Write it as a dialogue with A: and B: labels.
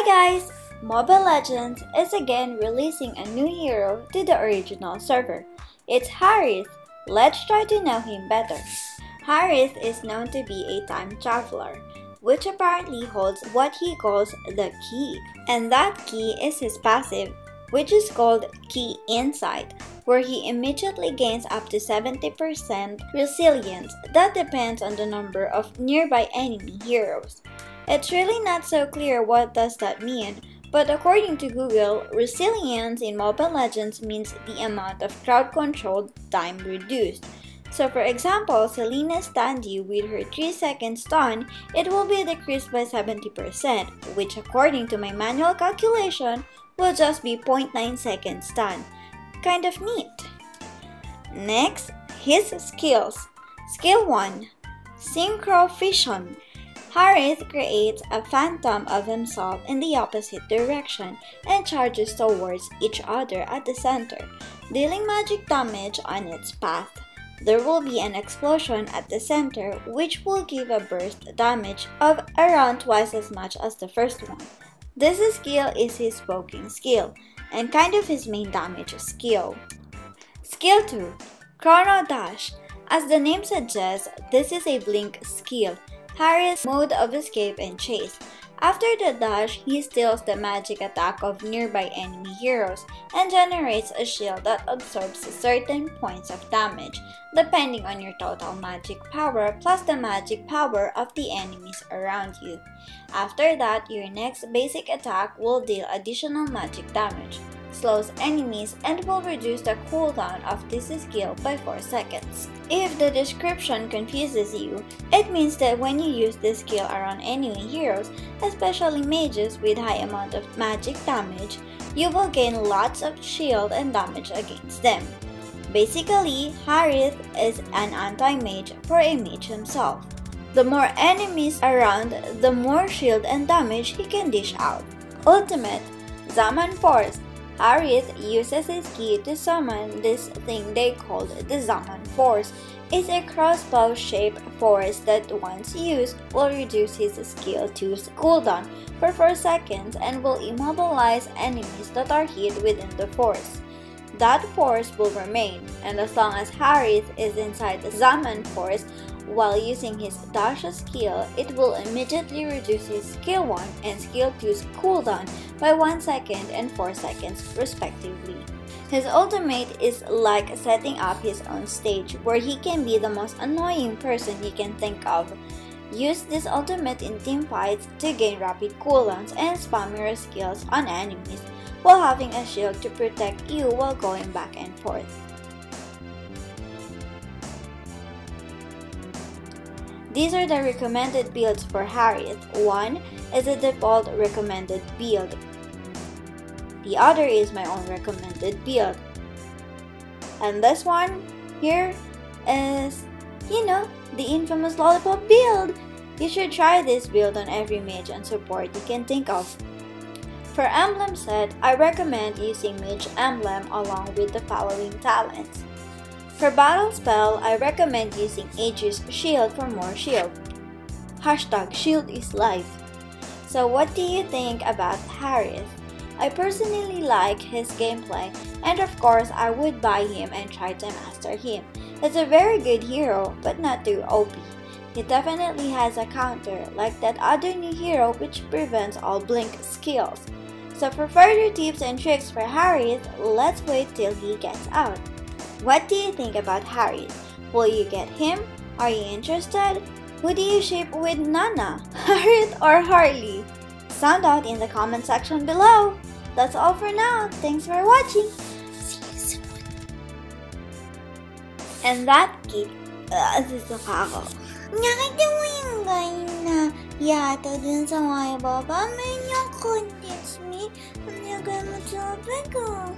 A: guys! Mobile Legends is again releasing a new hero to the original server. It's Harith. Let's try to know him better. Harith is known to be a time traveler, which apparently holds what he calls the key. And that key is his passive, which is called Key Insight, where he immediately gains up to 70% resilience. That depends on the number of nearby enemy heroes. It's really not so clear what does that mean, but according to Google, resilience in Mobile Legends means the amount of crowd-controlled time reduced. So for example, Selena stunned you with her 3-second stun, it will be decreased by 70%, which according to my manual calculation, will just be 0.9 seconds stun. Kind of neat. Next, his skills. Skill 1. Synchro Vision. Harith creates a phantom of himself in the opposite direction and charges towards each other at the center, dealing magic damage on its path. There will be an explosion at the center which will give a burst damage of around twice as much as the first one. This skill is his poking skill and kind of his main damage skill. Skill 2. Chrono Dash. As the name suggests, this is a blink skill. Harith's mode of escape and chase. After the dash, he steals the magic attack of nearby enemy heroes and generates a shield that absorbs certain points of damage, depending on your total magic power plus the magic power of the enemies around you. After that, your next basic attack will deal additional magic damage, slows enemies, and will reduce the cooldown of this skill by 4 seconds. If the description confuses you, it means that when you use this skill around enemy heroes, especially mages with high amount of magic damage, you will gain lots of shield and damage against them. Basically, Harith is an anti-mage for a mage himself. The more enemies around, the more shield and damage he can dish out. Ultimate Zaman Force. Harith uses his key to summon this thing they called the Zaman Force. It's a crossbow-shaped force that once used will reduce his skill 2's cooldown for 4 seconds and will immobilize enemies that are hit within the force. That force will remain, and as long as Harith is inside the Zaman Force while using his dash skill, it will immediately reduce his skill 1 and skill 2's cooldown by 1 second and 4 seconds respectively. His ultimate is like setting up his own stage where he can be the most annoying person you can think of. Use this ultimate in team fights to gain rapid cooldowns and spam your skills on enemies while having a shield to protect you while going back and forth. These are the recommended builds for Harith. One is a default recommended build. The other is my own recommended build. And this one here is, the infamous lollipop build. You should try this build on every mage and support you can think of. For Emblem set, I recommend using Mage Emblem along with the following talents. For Battle Spell, I recommend using Aegis Shield for more shield. #Shield is life. So what do you think about Harith? I personally like his gameplay, and of course I would buy him and try to master him. He's a very good hero, but not too OP. He definitely has a counter, like that other new hero which prevents all blink skills. So for further tips and tricks for Harith, let's wait till he gets out. What do you think about Harith? Will you get him? Are you interested? Who do you ship with Nana, Harith or Harley? Sound out in the comment section below. That's all for now. Thanks for watching. See you soon. And that kid, susuka ako. Nakita mo yung guy na yato dun sa may baba? May yung contest me. Ang yaga mo sabi ko.